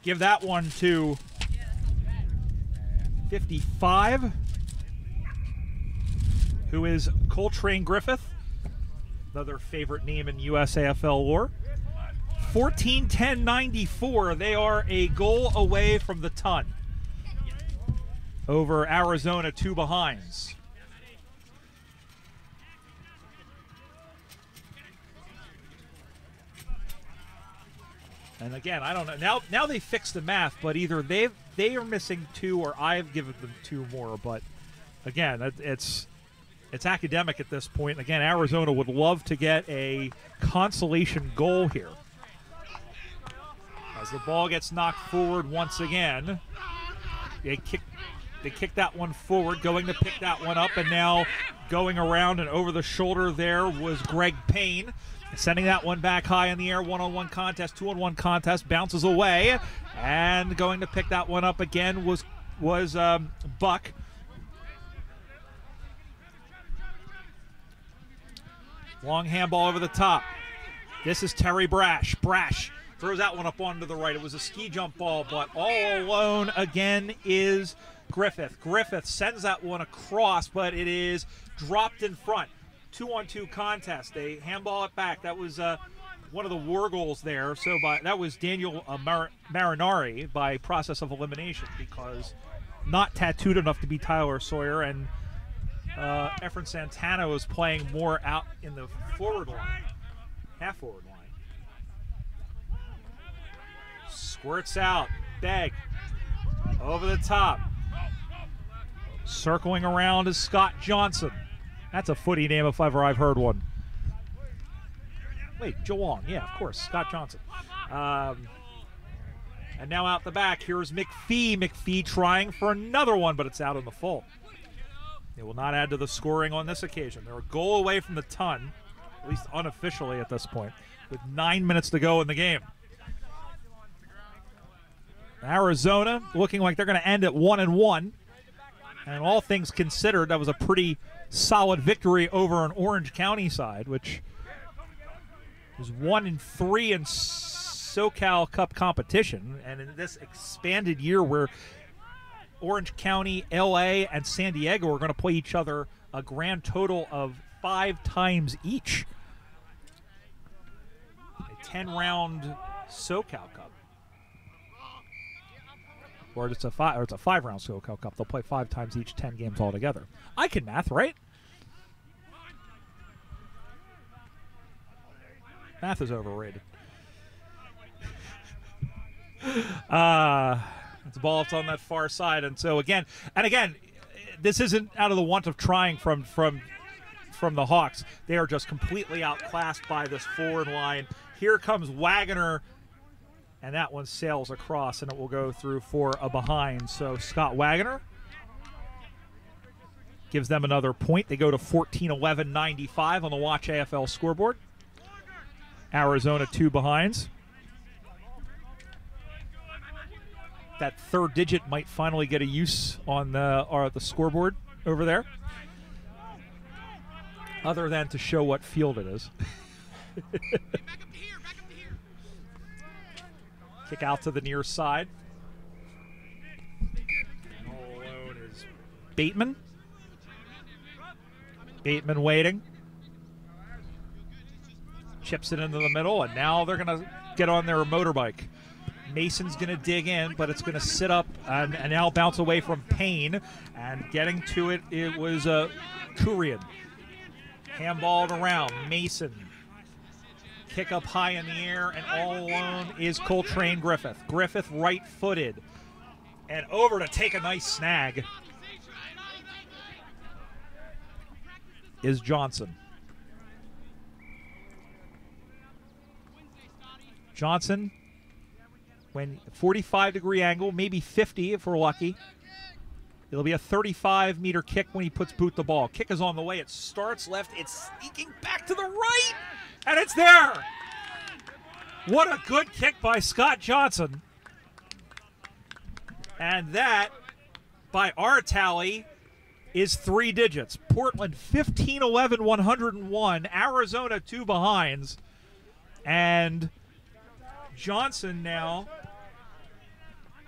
Give that one to 55, who is Coltrane Griffith, another favorite name in USAFL lore. 14-10-94, they are a goal away from the ton over Arizona, 2 behinds. And again, I don't know. Now they fixed the math, but either they are missing 2 or I've given them 2 more. But again, it's academic at this point. Again, Arizona would love to get a consolation goal here. As the ball gets knocked forward once again, they kick that one forward, going to pick that one up, and now going around and over the shoulder there was Greg Payne. Sending that one back high in the air, 1-on-1 contest, 2-on-1 contest, bounces away, and going to pick that one up again was Buck. Long handball over the top. This is Terry Brash. Brash throws that one up onto the right. It was a ski jump ball, but all alone again is Griffith. Griffith sends that one across, but it is dropped in front. 2-on-2 contest. They handball it back. That was one of the war goals there. So that was Daniel Marinari by process of elimination, because not tattooed enough to be Tyler Sawyer, and Efren Santana was playing more out in the forward line, half-forward line. Squirts out, Begg, over the top. Circling around is Scott Johnson. That's a footy name if ever I've heard one. Wait, Geelong, yeah, of course, Scott Johnson. And now out the back, here's McPhee. McPhee trying for another one, but it's out in the full. It will not add to the scoring on this occasion. They're a goal away from the ton, at least unofficially at this point, with 9 minutes to go in the game. Arizona looking like they're going to end at 1-1. And all things considered, that was a pretty solid victory over an Orange County side, which is 1-3 in SoCal Cup competition. And in this expanded year where Orange County, LA, and San Diego are going to play each other a grand total of 5 times each. A 10-round SoCal Cup. Or it's a 5-round SoCal Cup. They'll play 5 times each, 10 games altogether. I can math, right? Math is overrated. It's a ball up on that far side, and so again, this isn't out of the want of trying from the Hawks. They are just completely outclassed by this forward line. Here comes Wagoner. And that one sails across, and it will go through for a behind. So Scott Wagoner gives them another point. They go to 14-11-95 on the Watch AFL scoreboard. Arizona 2 behinds. That third digit might finally get a use on the scoreboard over there, other than to show what field it is. Kick out to the near side. All alone is Bateman. Bateman waiting. Chips it into the middle, and now they're going to get on their motorbike. Mason's going to dig in, but it's going to sit up and now bounce away from Payne. And getting to it, it was Kurian. Handballed around. Mason. Kick up high in the air, and all alone is Coltrane Griffith. Griffith right-footed. And over to take a nice snag is Johnson. Johnson, when 45-degree angle, maybe 50 if we're lucky. It'll be a 35-meter kick when he puts boot the ball. Kick is on the way. It starts left. It's sneaking back to the right. And it's there! What a good kick by Scott Johnson. And that, by our tally, is 3 digits. Portland 15-11-101. Arizona 2 behinds. And Johnson now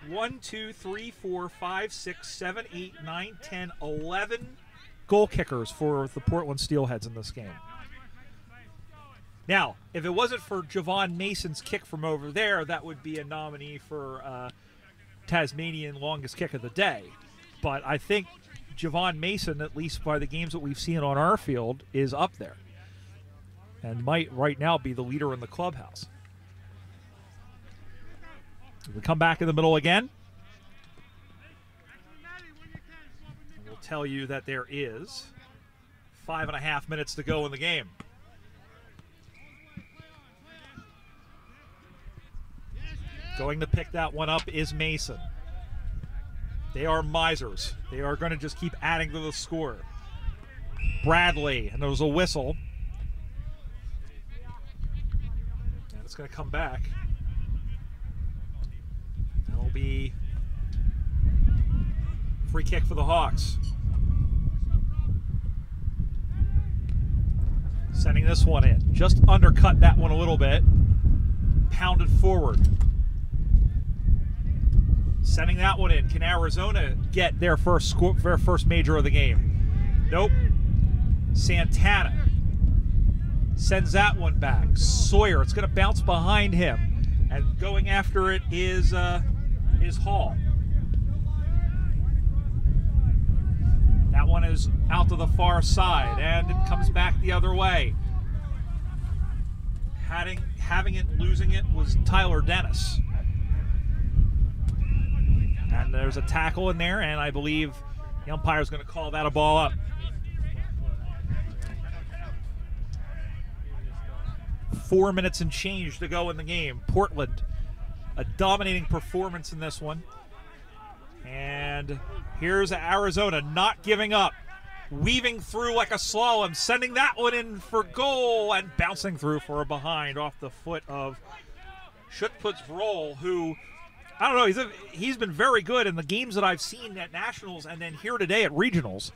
1, 2, 3, 4, 5, 6, 7, 8, 9, 10, 11 goal kickers for the Portland Steelheads in this game. Now, if it wasn't for Javon Mason's kick from over there, that would be a nominee for Tasmanian longest kick of the day. But I think Javon Mason, at least by the games that we've seen on our field, is up there and might right now be the leader in the clubhouse. We come back in the middle again. And we'll tell you that there is 5.5 minutes to go in the game. Going to pick that one up is Mason. They are misers. They are going to just keep adding to the score. Bradley, and there was a whistle. And it's going to come back. That'll be free kick for the Hawks. Sending this one in. Just undercut that one a little bit. Pounded forward. Sending that one in. Can Arizona get their first major of the game? Nope. Santana Sends that one back. Sawyer, it's going to bounce behind him. And going after it is Hall. That one is out to the far side, and it comes back the other way. Having it, losing it was Tyler Dennis. And there's a tackle in there, and I believe the umpire's going to call that a ball up. 4 minutes and change to go in the game. Portland, a dominating performance in this one. And here's Arizona not giving up. Weaving through like a slalom, sending that one in for goal and bouncing through for a behind off the foot of Schutzputzroll, who, I don't know, he's been very good in the games that I've seen at Nationals and then here today at Regionals.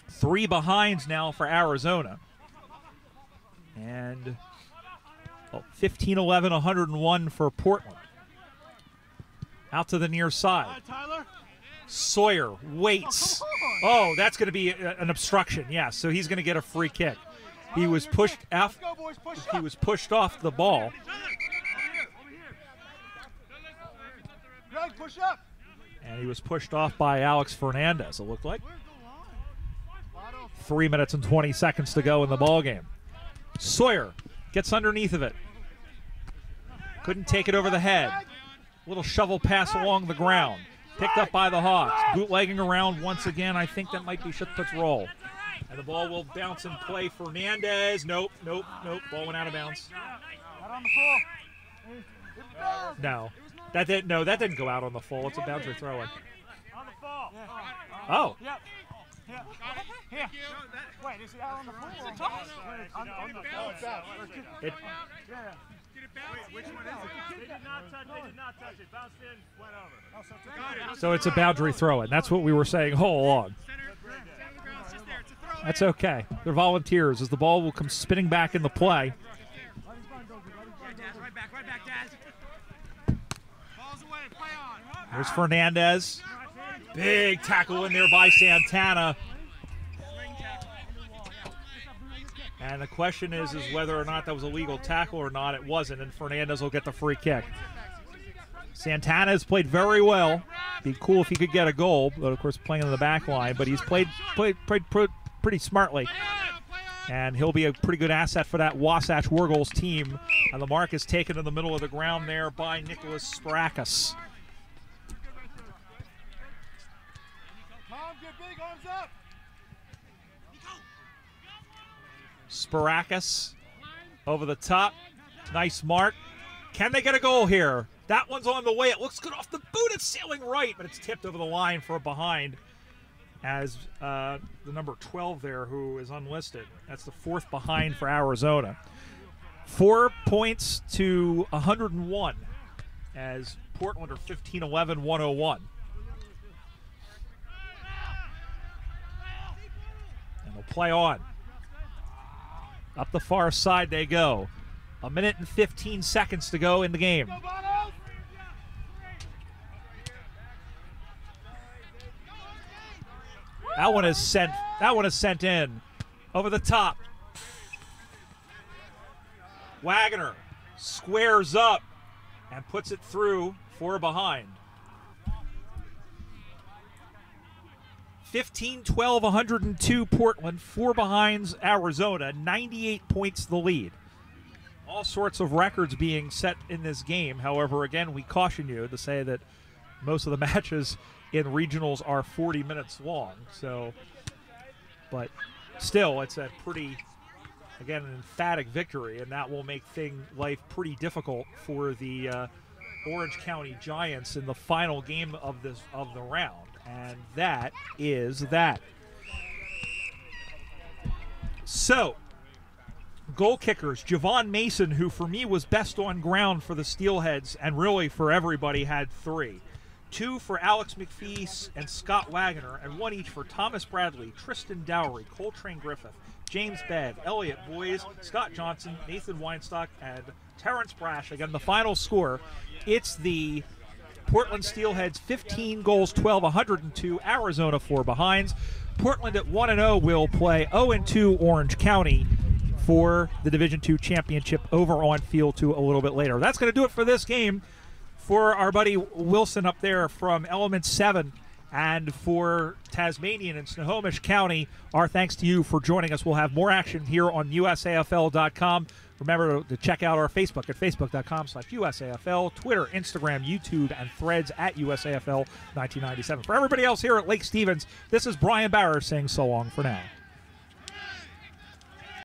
3 behinds now for Arizona. And 15-11, 101 for Portland. Out to the near side. Sawyer waits. Oh, that's going to be an obstruction. Yeah, so he's going to get a free kick. He was pushed off. He was pushed off the ball. And he was pushed off by Alex Fernandez, it looked like. 3 minutes and 20 seconds to go in the ball game. Sawyer gets underneath of it. Couldn't take it over the head. Little shovel pass along the ground. Picked up by the Hawks. Bootlegging around once again. I think that might be Schutzputzroll. And the ball will bounce and play. Fernandez. Nope. Ball went out of bounds. No. That didn't go out on the full. It's a boundary throw in. Oh. Here. Wait, is it out on the floor? It's a toss. Which one is it? They did not touch it. Bounced in, went over. So it's a boundary throw in. That's what we were saying all along. That's okay. They're volunteers as the ball will come spinning back in the play. Right back, Daz. Ball's away, play on. Here's Fernandez. Big tackle in there by Santana. And the question is whether or not that was a legal tackle or not. It wasn't, and Fernandez will get the free kick. Santana has played very well. Be cool if he could get a goal, but of course playing in the back line. But he's played pretty smartly. And he'll be a pretty good asset for that Wasatch Wargoals team. And the mark is taken in the middle of the ground there by Nicholas Sparakis. Sparakis over the top. Nice mark. Can they get a goal here? That one's on the way. It looks good off the boot. It's sailing right, but it's tipped over the line for a behind as the number 12 there, who is unlisted. That's the 4th behind for Arizona. 4 points to 101 as Portland are 15-11, 101. And they'll play on. Up the far side they go. 1 minute and 15 seconds to go in the game. That one is sent in. Over the top. Wagner squares up and puts it through for a behind. 15-12, 102 Portland, 4 behinds Arizona, 98 points the lead. All sorts of records being set in this game. However, again, we caution you to say that most of the matches in regionals are 40 minutes long. So, but still, it's a pretty, again, an emphatic victory, and that will make life pretty difficult for the Orange County Giants in the final game of the round. And that is that. So, goal kickers, Javon Mason, who for me was best on ground for the Steelheads and really for everybody, had 3. 2 for Alex McPhee and Scott Wagner, and 1 each for Thomas Bradley, Tristan Dowry, Coltrane Griffith, James Begg, Elliot Boys, Scott Johnson, Nathan Weinstock, and Terrence Brash. Again, the final score, it's the Portland Steelheads 15 goals, 12, 102. Arizona 4 behinds. Portland at 1-0 will play 0-2 Orange County for the Division II championship over on Field 2 a little bit later. That's going to do it for this game. For our buddy Wilson up there from Element 7 and for Tasmanian and Snohomish County, our thanks to you for joining us. We'll have more action here on USAFL.com. Remember to check out our Facebook at facebook.com/USAFL, Twitter, Instagram, YouTube, and Threads at USAFL 1997. For everybody else here at Lake Stevens, this is Brian Barrer saying so long for now.